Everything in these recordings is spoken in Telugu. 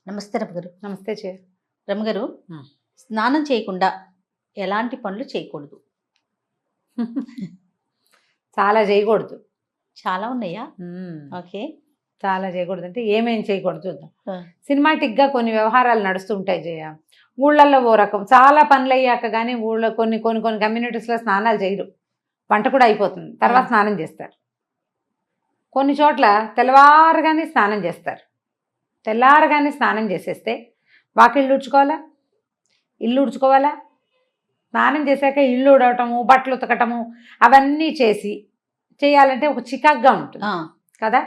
నమస్తే రమగారు. నమస్తే చే రమగారు, హ్మ్. స్నానం చేయకుండా ఎలాంటి పనులు చేయకూడదు? చాలా చేయకూడదు. చాలా ఉన్నాయా? హ్మ్. ఓకే. చాలా చేయకూడదు అంటే ఏమేం చేయకూడదు చూద్దాం. ఆ. సినిమాటిక్గా కొన్ని వ్యవహారాలు నడుస్తుంటాయి జయ. ఊళ్ళల్లో ఓ రకం చాలా పనులు అయ్యాక కానీ ఊళ్ళో కొన్ని కొన్ని కొన్ని కమ్యూనిటీస్లో స్నానాలు చేయరు. వంట కూడా అయిపోతుంది, తర్వాత స్నానం చేస్తారు. కొన్ని చోట్ల తెల్లవారగానే స్నానం చేస్తారు. తెల్లారగానే స్నానం చేసేస్తే వాకిళ్ళు ఉడ్చుకోవాలా, ఇల్లు ఉడ్చుకోవాలా, స్నానం చేశాక ఇల్లు ఉడవటము, బట్టలు ఉతకటము అవన్నీ చేయాలంటే ఒక చికాగ్గా ఉంటుంది కదా.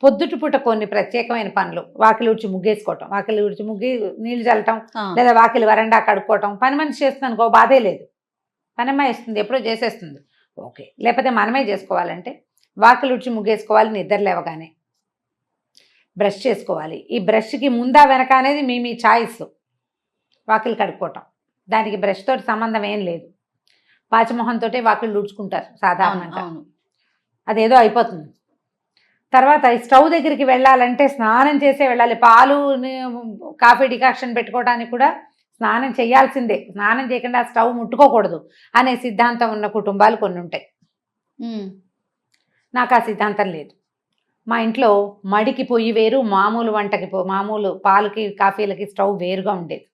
పొద్దుటి పూట కొన్ని ప్రత్యేకమైన పనులు, వాకిలి ఉడిచి ముగ్గేసుకోవటం, వాకిలి ఉడిచి ముగ్గి నీళ్లు చల్లటం, లేదా వాకిలి వరండా కడుక్కోవటం. పని మనిషి చేస్తుంది అనుకో, బాధే లేదు, పనమ్మాయి ఇస్తుంది, ఎప్పుడో చేసేస్తుంది, ఓకే. లేకపోతే మనమే చేసుకోవాలంటే వాకిలి ఉడిచి ముగ్గేసుకోవాలి, నిద్ర లేవగానే బ్రష్ చేసుకోవాలి. ఈ బ్రష్కి ముందా వెనక అనేది మీ చాయిస్. వాకిలి కడుక్కోవటం దానికి బ్రష్ తోటి సంబంధం ఏం లేదు. పాచిమొహంతో వాకిళ్ళు ఊడ్చుకుంటారు సాధారణంగా, అదేదో అయిపోతుంది. తర్వాత స్టవ్ దగ్గరికి వెళ్ళాలంటే స్నానం చేసే వెళ్ళాలి. పాలు కాఫీ డికాక్షన్ పెట్టుకోవడానికి కూడా స్నానం చేయాల్సిందే. స్నానం చేయకుండా స్టవ్ ముట్టుకోకూడదు అనే సిద్ధాంతం ఉన్న కుటుంబాలు కొన్ని ఉంటాయి. నాకు ఆ సిద్ధాంతం లేదు. మా ఇంట్లో మడికి పొయ్యి వేరు, మామూలు వంటకి మామూలు పాలకి కాఫీలకి స్టవ్ వేరుగా ఉండేది.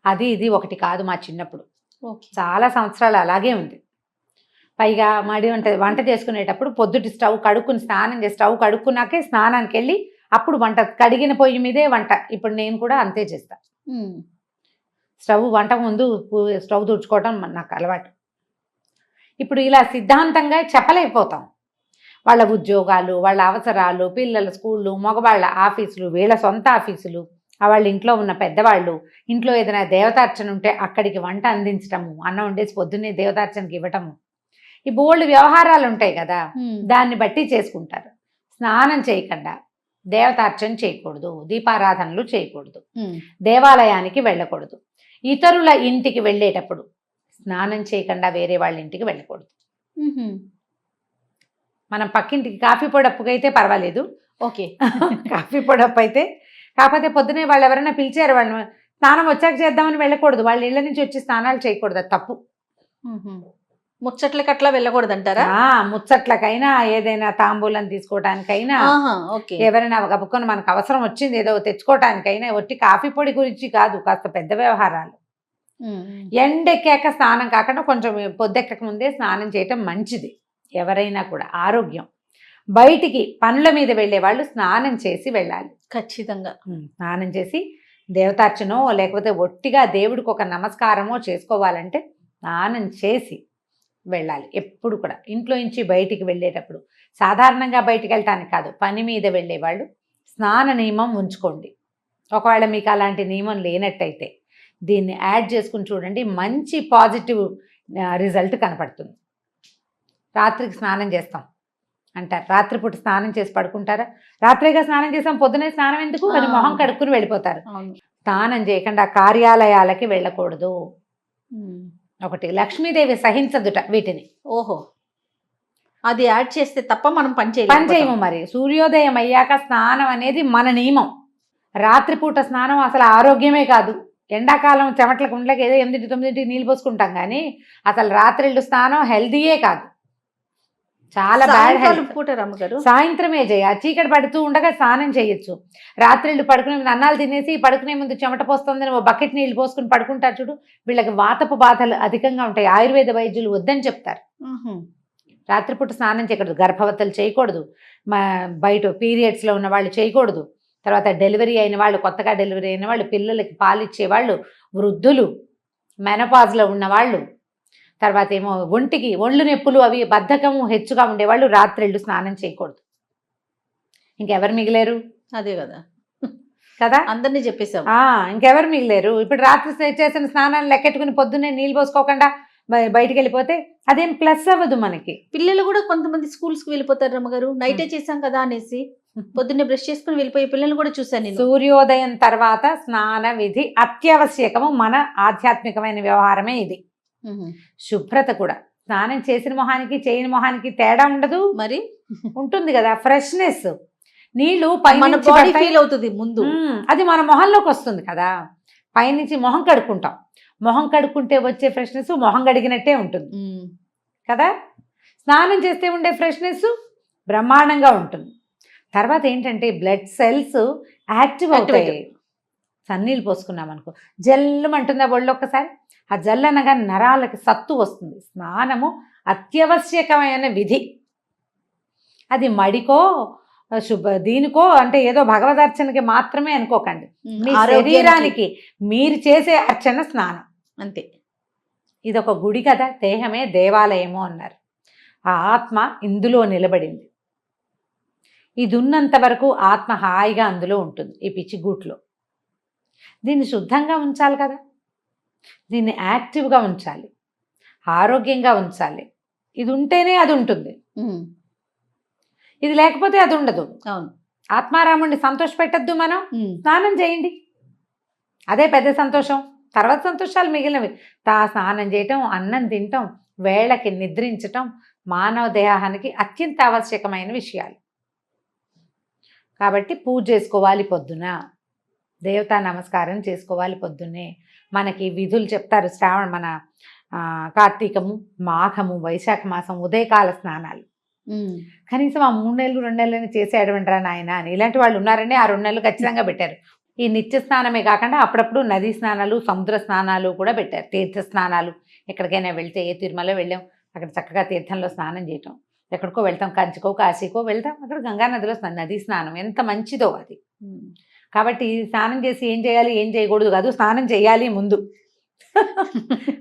అది ఇది ఒకటి కాదు. మా చిన్నప్పుడు చాలా సంవత్సరాలు అలాగే ఉంది. పైగా మడి వంట చేసుకునేటప్పుడు పొద్దుటి స్టవ్ కడుక్కుని స్నానం చేసి స్టవ్ కడుక్కున్నాకే స్నానానికి వెళ్ళి అప్పుడు వంట, కడిగిన పొయ్యి మీదే వంట. ఇప్పుడు నేను కూడా అంతే చేస్తా. స్టవ్ వంట ముందు స్టవ్ తుడుచుకోవటం నాకు అలవాటు. ఇప్పుడు ఇలా సిద్ధాంతంగా చెప్పలేకపోతాం. వాళ్ళ ఉద్యోగాలు, వాళ్ళ అవసరాలు, పిల్లల స్కూళ్ళు, మగవాళ్ళ ఆఫీసులు, వీళ్ళ సొంత ఆఫీసులు, వాళ్ళ ఇంట్లో ఉన్న పెద్దవాళ్ళు, ఇంట్లో ఏదైనా దేవతార్చన ఉంటే అక్కడికి వంట అందించటము, అన్నం వండేసి పొద్దున్నే దేవతార్చనకి ఇవ్వటము, ఈ బోల్డ్ వ్యవహారాలు ఉంటాయి కదా, దాన్ని బట్టి చేసుకుంటారు. స్నానం చేయకుండా దేవతార్చన చేయకూడదు, దీపారాధనలు చేయకూడదు, దేవాలయానికి వెళ్ళకూడదు, ఇతరుల ఇంటికి వెళ్ళేటప్పుడు స్నానం చేయకుండా వేరే వాళ్ళ ఇంటికి వెళ్ళకూడదు. మనం పక్కింటికి కాఫీ పొడప్పుకి అయితే పర్వాలేదు, ఓకే. కాఫీ పొడప్పు అయితే, కాకపోతే పొద్దునే వాళ్ళు ఎవరైనా పిలిచారు, వాళ్ళు స్నానం వచ్చాక చేద్దామని వెళ్ళకూడదు. వాళ్ళ ఇళ్ళ నుంచి వచ్చి స్నానాలు చేయకూడదు, అది తప్పు. ముచ్చట్లకి అట్లా వెళ్ళకూడదు అంటారా? ముచ్చట్లకైనా, ఏదైనా తాంబూలం తీసుకోవటానికైనా, ఎవరైనా గబుకొని మనకు అవసరం వచ్చింది ఏదో తెచ్చుకోవటానికైనా, ఒట్టి కాఫీ పొడి గురించి కాదు, కాస్త పెద్ద వ్యవహారాలు. ఎండెక్కాక స్నానం కాకుండా కొంచెం పొద్దెక్కక ముందే స్నానం చేయటం మంచిది. ఎవరైనా కూడా ఆరోగ్యం. బయటికి పనుల మీద వెళ్ళే వాళ్ళు స్నానం చేసి వెళ్ళాలి ఖచ్చితంగా. స్నానం చేసి దేవతార్చనో లేకపోతే ఒట్టిగా దేవుడికి ఒక నమస్కారమో చేసుకోవాలంటే స్నానం చేసి వెళ్ళాలి. ఎప్పుడు కూడా ఇంట్లో నుంచి బయటికి వెళ్ళేటప్పుడు, సాధారణంగా బయటికి వెళ్ళటానికి కాదు, పని మీద వెళ్ళేవాళ్ళు స్నాన నియమం ఉంచుకోండి. ఒకవేళ మీకు అలాంటి నియమం లేనట్టయితే దీన్ని యాడ్ చేసుకుని చూడండి, మంచి పాజిటివ్ రిజల్ట్ కనపడుతుంది. రాత్రికి స్నానం చేస్తాం అంటారు, రాత్రిపూట స్నానం చేసి పడుకుంటారా? రాత్రిగా స్నానం చేసాం, పొద్దునే స్నానం ఎందుకు అని మొహం కడుక్కుని వెళ్ళిపోతారు. స్నానం చేయకుండా కార్యాలయాలకి వెళ్ళకూడదు. ఒకటి, లక్ష్మీదేవి సహించదుట వీటిని. ఓహో, అది యాడ్ చేస్తే తప్ప మనం పని చేయము. మరి సూర్యోదయం అయ్యాక స్నానం అనేది మన నియమం. రాత్రిపూట స్నానం అసలు ఆరోగ్యమే కాదు. ఎండాకాలం చెమట్ల కుండలకి ఏదో 8-9 నీళ్ళు పోసుకుంటాం, కానీ అసలు రాత్రిళ్ళు స్నానం హెల్దీయే కాదు, చాలా బ్యాడ్ హెల్త్. సాయంత్రమే చీకటి పడుతూ ఉండగా స్నానం చేయొచ్చు. రాత్రిళ్ళు పడుకునే ముందు అన్నాలు తినేసి పడుకునే ముందు చెమట పోస్తుందని ఓ బకెట్ నీళ్ళు పోసుకుని పడుకుంటారు చూడు, వీళ్ళకి వాతపు బాధలు అధికంగా ఉంటాయి. ఆయుర్వేద వైద్యులు వద్దని చెప్తారు. రాత్రిపూట స్నానం చేయకూడదు. గర్భవతులు చేయకూడదు, బయట పీరియడ్స్లో ఉన్న వాళ్ళు చేయకూడదు. తర్వాత డెలివరీ అయిన వాళ్ళు, కొత్తగా డెలివరీ అయిన వాళ్ళు, పిల్లలకి పాలిచ్చేవాళ్ళు, వృద్ధులు, మెనపాజ్లో ఉన్నవాళ్ళు, తర్వాత ఏమో ఒళ్ళు నొప్పులు అవి బద్ధకము హెచ్చుగా ఉండేవాళ్ళు రాత్రిళ్ళు స్నానం చేయకూడదు. ఇంకెవరు మిగిలేరు? అదే కదా కదా, అందరినీ చెప్పేసాం. ఇంకెవరు మిగిలేరు? ఇప్పుడు రాత్రి చేసిన స్నానాలు లెక్కెట్టుకుని పొద్దున్నే నీళ్ళు పోసుకోకుండా బయటికి వెళ్ళిపోతే అదేం ప్లస్ అవ్వదు మనకి. పిల్లలు కూడా కొంతమంది స్కూల్స్కి వెళ్ళిపోతారు రమ్మగారు, నైటే చేసాం కదా అనేసి పొద్దున్నే బ్రష్ చేసుకుని వెళ్ళిపోయే పిల్లలు కూడా చూశాను నేను. సూర్యోదయం తర్వాత స్నాన విధి అత్యావశ్యకము. మన ఆధ్యాత్మికమైన వ్యవహారమే ఇది. శుభ్రత కూడా, స్నానం చేసిన మొహానికి చేయని మొహానికి తేడా ఉండదు, మరి ఉంటుంది కదా. ఫ్రెష్నెస్, నీళ్లు మన పైనుంచి బాడీ పడతాయి. ఫీల్ అవుతుంది ముందు. అది మన మొహంలోకి వస్తుంది కదా. పైనుంచి మొహం కడుక్కుంటాం, మొహం కడుక్కుంటే వచ్చే ఫ్రెష్నెస్ మొహం కడిగినట్టే ఉంటుంది కదా. స్నానం చేస్తే ఉండే ఫ్రెష్నెస్ బ్రహ్మాండంగా ఉంటుంది. తర్వాత ఏంటంటే బ్లడ్ సెల్స్ యాక్టివ్ అవుతాయి. సన్నీళ్ళు పోసుకున్నాం అనుకో జల్లుమంటుందా ఒళ్ళు ఒక్కసారి. ఆ జల్లు అనగా నరాలకి సత్తు వస్తుంది. స్నానము అత్యవశ్యకమైన విధి. అది మడికో దీనికో అంటే ఏదో భగవదర్చనకి మాత్రమే అనుకోకండి. మీ శరీరానికి మీరు చేసే అర్చన స్నానం అంతే. ఇది ఒక గుడి కదా, దేహమే దేవాలయము అన్నారు. ఆ ఆత్మ ఇందులో నిలబడింది. ఇది ఉన్నంత వరకు ఆత్మ హాయిగా అందులో ఉంటుంది, ఈ పిచ్చిగూట్లో. దీన్ని శుద్ధంగా ఉంచాలి కదా, దీన్ని యాక్టివ్గా ఉంచాలి, ఆరోగ్యంగా ఉంచాలి. ఇది ఉంటేనే అది ఉంటుంది, ఇది లేకపోతే అది ఉండదు. అవును. ఆత్మారాముడిని సంతోష పెట్టద్దు మనం. స్నానం చేయండి, అదే పెద్ద సంతోషం. తర్వాత సంతోషాలు మిగిలినవి. స్నానం చేయటం, అన్నం తినటం, వేళకి నిద్రించటం మానవ దేహానికి అత్యంత ఆవశ్యకమైన విషయాలు. కాబట్టి పూజ చేసుకోవాలి పొద్దున, దేవతా నమస్కారం చేసుకోవాలి పొద్దున్నే. మనకి విధులు చెప్తారు. మన కార్తీకము, మాఘము, వైశాఖ మాసం ఉదయకాల స్నానాలు. కనీసం ఆ 3 నెలలు 2 నెలలని చేసేయడమంటారా నాయన అని ఇలాంటి వాళ్ళు ఉన్నారండి. ఆ 2 నెలలు ఖచ్చితంగా పెట్టారు. ఈ నిత్య స్నానమే కాకుండా అప్పుడప్పుడు నదీ స్నానాలు, సముద్ర స్నానాలు కూడా పెట్టారు. తీర్థ స్నానాలు. ఎక్కడికైనా వెళ్తే, ఏ తిరుమల వెళ్ళాం అక్కడ చక్కగా తీర్థంలో స్నానం చేయటం. ఎక్కడికో వెళ్తాం, కంచికో కాశీకో వెళ్తాం, అక్కడ గంగా నదిలో నదీ స్నానం ఎంత మంచిదో అది. కాబట్టి స్నానం చేసి ఏం చేయాలి ఏం చేయకూడదు కాదు, స్నానం చేయాలి ముందు.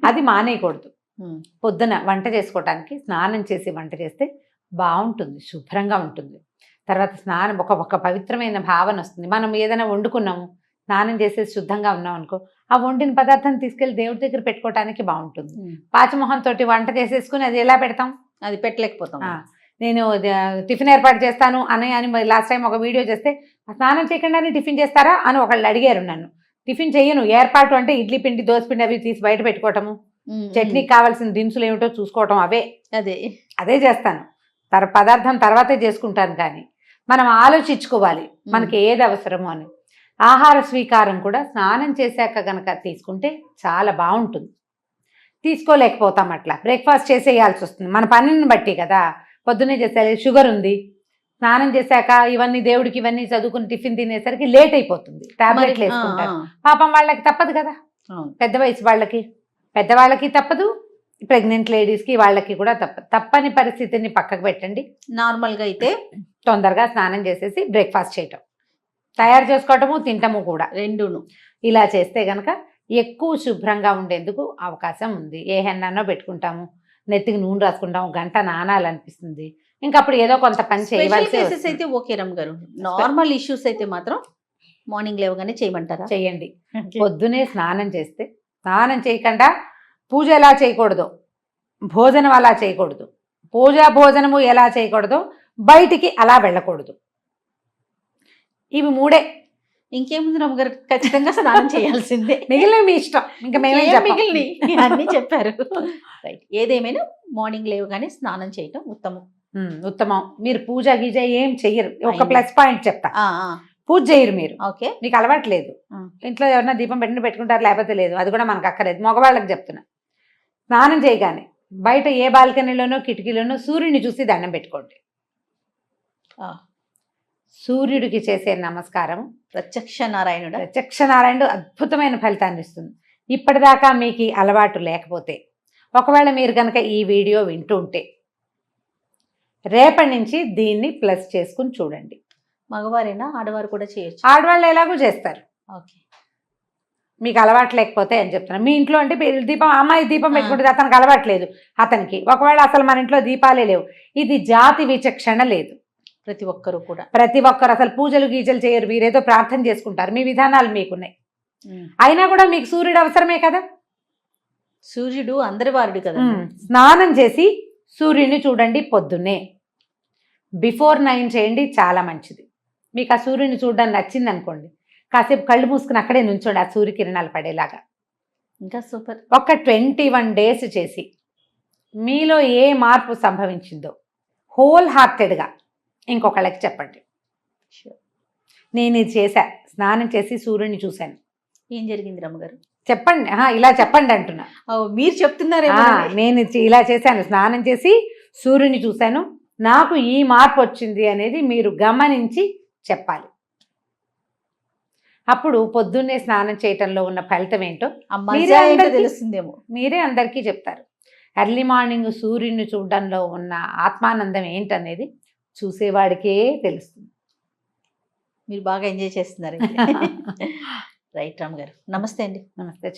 అది మానేయకూడదు. పొద్దున వంట చేసుకోవటానికి స్నానం చేసి వంట చేస్తే బాగుంటుంది, శుభ్రంగా ఉంటుంది. తర్వాత స్నానం ఒక పవిత్రమైన భావన వస్తుంది. మనం ఏదైనా వండుకున్నాము, స్నానం చేసేసి శుద్ధంగా ఉన్నాం అనుకో, ఆ వండిన పదార్థాన్ని తీసుకెళ్ళి దేవుడి దగ్గర పెట్టుకోవటానికి బాగుంటుంది. పాచమొహంతో వంట చేసేసుకుని అది ఎలా పెడతాం, అది పెట్టలేకపోతాం. నేను టిఫిన్ ఏర్పాటు చేస్తాను అని లాస్ట్ టైం ఒక వీడియో చేస్తే, స్నానం చేయకుండానే టిఫిన్ చేస్తారా అని ఒకళ్ళు అడిగారు నన్ను. టిఫిన్ చెయ్యను, ఏర్పాటు అంటే ఇడ్లీ పిండి, దోశ పిండి అవి తీసి బయట పెట్టుకోవటము, చట్నీకి కావాల్సిన దినుసులు ఏమిటో చూసుకోవటం, అదే చేస్తాను. పదార్థం తర్వాతే చేసుకుంటాను. కానీ మనం ఆలోచించుకోవాలి మనకి ఏది అవసరమో అని. ఆహార స్వీకారం కూడా స్నానం చేశాక గనక తీసుకుంటే చాలా బాగుంటుంది. తీసుకోలేకపోతాం, అట్లా బ్రేక్ఫాస్ట్ చేసేయాల్సి వస్తుంది మన పనిని బట్టి కదా. పొద్దున్నే చేసేయాలి, షుగర్ ఉంది, స్నానం చేశాక ఇవన్నీ దేవుడికి ఇవన్నీ చదువుకుని టిఫిన్ తినేసరికి లేట్ అయిపోతుంది, టాబ్లెట్లు వేసుకుంటారు. పాపం వాళ్ళకి తప్పదు కదా, పెద్ద వయసు పెద్దవాళ్ళకి తప్పదు, ప్రెగ్నెంట్ లేడీస్కి వాళ్ళకి కూడా తప్పని పరిస్థితిని పక్కకు పెట్టండి. నార్మల్గా అయితే తొందరగా స్నానం చేసేసి బ్రేక్ఫాస్ట్ చేయటం, తయారు చేసుకోవటము తింటము కూడా రెండును. ఇలా చేస్తే గనక ఎక్కువ శుభ్రంగా ఉండేందుకు అవకాశం ఉంది. ఏ హెన్నో పెట్టుకుంటాము, నెత్తికి నూనె రాసుకుంటాము, గంట నానాలనిపిస్తుంది. ఇంకా అప్పుడు ఏదో కొంత పని చేయవలసి అయితే ఓకే రమ్ గారు. నార్మల్ ఇష్యూస్ అయితే మాత్రం మార్నింగ్ లేవగానే చేయమంటారా? చేయండి. పొద్దునే స్నానం చేస్తే, స్నానం చేయకుండా పూజ ఎలా చేయకూడదు, భోజనం అలా చేయకూడదు, భోజనము ఎలా చేయకూడదు, బయటికి అలా వెళ్ళకూడదు. ఇవి 3. ఇంకేముంది రమ్మగారు, ఖచ్చితంగా స్నానం చేయాల్సిందే. మిగిలిన మీ ఇష్టం, ఇంకా మేమే మిగిలిన అన్నీ చెప్పారు. రైట్. ఏదేమైనా మార్నింగ్ లేవగానే స్నానం చేయటం ఉత్తమం. మీరు పూజ గీజ ఏం చెయ్యరు. ఒక ప్లస్ పాయింట్ చెప్తా, పూజ చేయరు మీరు. ఓకే, మీకు అలవాట్లేదు. ఇంట్లో ఎవరైనా దీపం పెట్టుకుంటారు, లేకపోతే లేదు, అది కూడా మనకు అక్కర్లేదు. మగవాళ్ళకి చెప్తున్నా, స్నానం చేయగానే బయట ఏ బాల్కనీలోనో కిటికీలోనో సూర్యుడిని చూసి దండం పెట్టుకోండి. సూర్యుడికి చేసే నమస్కారం ప్రత్యక్ష నారాయణుడు అద్భుతమైన ఫలితాన్ని ఇస్తుంది. ఇప్పటిదాకా మీకు అలవాటు లేకపోతే, ఒకవేళ మీరు కనుక ఈ వీడియో వింటూ ఉంటే, రేపటి నుంచి దీన్ని ప్లస్ చేసుకుని చూడండి. మగవారైనా ఆడవారు కూడా చేయొచ్చు. ఆడవాళ్ళు ఎలాగో చేస్తారు. ఓకే, మీకు అలవాటు లేకపోతే అని చెప్తున్నా. మీ ఇంట్లో అంటే దీపం, అమ్మాయి దీపం పెట్టుకుంటుంది, అతనికి అలవాట్లేదు, అతనికి ఒకవేళ అసలు మన ఇంట్లో దీపాలే లేవు. ఇది జాతి విచక్షణ లేదు. ప్రతి ఒక్కరు అసలు పూజలు గీజలు చేయరు, వీరేదో ప్రార్థన చేసుకుంటారు, మీ విధానాలు మీకున్నాయి. అయినా కూడా మీకు సూర్యుడు అవసరమే కదా, సూర్యుడు అందరి వారుడు కదా. స్నానం చేసి సూర్యుడిని చూడండి పొద్దున్నే. బిఫోర్ 9 చేయండి, చాలా మంచిది. మీకు ఆ సూర్యుడిని చూడడానికి నచ్చింది అనుకోండి, కాసేపు కళ్ళు మూసుకుని అక్కడే నుంచోండి, ఆ సూర్యకిరణాలు పడేలాగా. ఇంకా సూపర్. ఒక 21 డేస్ చేసి మీలో ఏ మార్పు సంభవించిందో హోల్ హార్టెడ్గా ఇంకొకళ్ళకి చెప్పండి. Sure. నేను ఇది చేశా, స్నానం చేసి సూర్యుని చూశాను. ఏం జరిగింది రమ్మగారు? చెప్పండి, ఇలా చెప్పండి అంటున్నా. మీరు చెప్తున్నారేమో. నేను ఇలా చేశాను, స్నానం చేసి సూర్యుని చూశాను, నాకు ఈ మార్పు వచ్చింది అనేది మీరు గమనించి చెప్పాలి. అప్పుడు పొద్దున్నే స్నానం చేయటంలో ఉన్న ఫలితం ఏంటో తెలుస్తుందేమో, మీరే అందరికీ చెప్తారు. ఎర్లీ మార్నింగ్ సూర్యుని చూడడంలో ఉన్న ఆత్మానందం ఏంటనేది చూసేవాడికే తెలుస్తుంది. మీరు బాగా ఎంజాయ్ చేస్తున్నారు. రైట్ రామ్ గారు, నమస్తే అండి. నమస్తే.